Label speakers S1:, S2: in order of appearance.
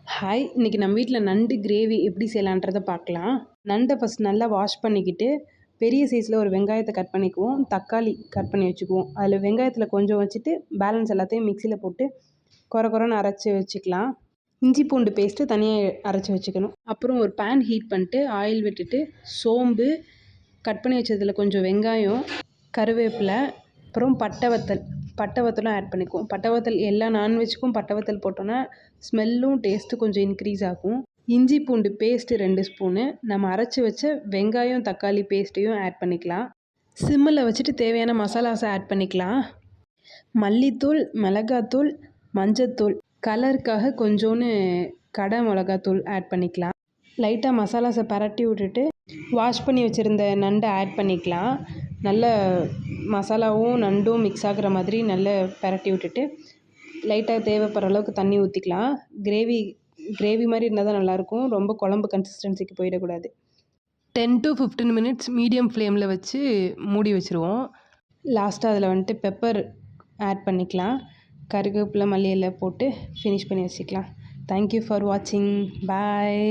S1: Hi! இன்னைக்கு நம்ம வீட்ல நண்டு கிரேவி எப்படி செய்யலான்றத பார்க்கலாம். நண்ட ஃபர்ஸ்ட் நல்லா வாஷ் பண்ணிக்கிட்டு, பெரிய சைஸ்ல ஒரு வெங்காயத்த கட் பண்ணிக்குவோம். தக்காளி கட் பண்ணி வச்சுக்குவோம். அதில வெங்காயத்தில கொஞ்சம் வச்சுட்டு, பேலன்ஸ் எல்லாத்தையும் மிக்ஸியில போட்டு கொர கொரன்னு அரைச்சு வச்சுக்கலாம். இஞ்சி பூண்டு பேஸ்ட்டு தனியா அரைச்சு வச்சுக்கணும். அப்புறம் ஒரு பேன் ஹீட் பண்ணிட்டு, ஆயில் விட்டுட்டு, சோம்பு, கட் பண்ணி வச்சதில கொஞ்சம் வெங்காயம், கருவேப்பிலை, அப்புறம் பட்டை வத்தலும் ஆட் பண்ணிக்குவோம். பட்டை வத்தல் எல்லா நான்வெஜ்ஜுக்கும் பட்டை வத்தல் போட்டோன்னா ஸ்மெல்லும் டேஸ்ட்டும் கொஞ்சம் இன்க்ரீஸ் ஆகும். இஞ்சி பூண்டு பேஸ்ட்டு 2 ஸ்பூனு, நம்ம அரைச்சி வச்ச வெங்காயம் தக்காளி பேஸ்ட்டையும் ஆட் பண்ணிக்கலாம். சிம்மில் வச்சுட்டு தேவையான மசாலாஸை ஆட் பண்ணிக்கலாம். மல்லித்தூள், மிளகாத்தூள், மஞ்சத்தூள், கலருக்காக கொஞ்சோன்னு கடை மிளகாத்தூள் ஆட் பண்ணிக்கலாம். லைட்டாக மசாலாஸை பரட்டி விட்டுட்டு வாஷ் பண்ணி வச்சுருந்த நண்டை ஆட் பண்ணிக்கலாம். நல்ல மசாலாவும் நண்டும் மிக்ஸ் ஆகிற மாதிரி நல்லா பரட்டி விட்டுட்டு லைட்டாக தேவைப்படுற அளவுக்கு தண்ணி ஊற்றிக்கலாம். கிரேவி மாதிரி இருந்தால் தான் நல்லாயிருக்கும். ரொம்ப குழம்பு கன்சிஸ்டன்சிக்கு போயிடக்கூடாது. 10 to 15 மினிட்ஸ் மீடியம் ஃப்ளேமில் வச்சு மூடி வச்சுருவோம். லாஸ்ட்டாக அதில் வந்துட்டு பெப்பர் ஆட் பண்ணிக்கலாம். கருவேப்பிலை மல்லி இலை போட்டு ஃபினிஷ் பண்ணி வச்சுக்கலாம். தேங்க்யூ ஃபார் வாட்சிங். பாய்.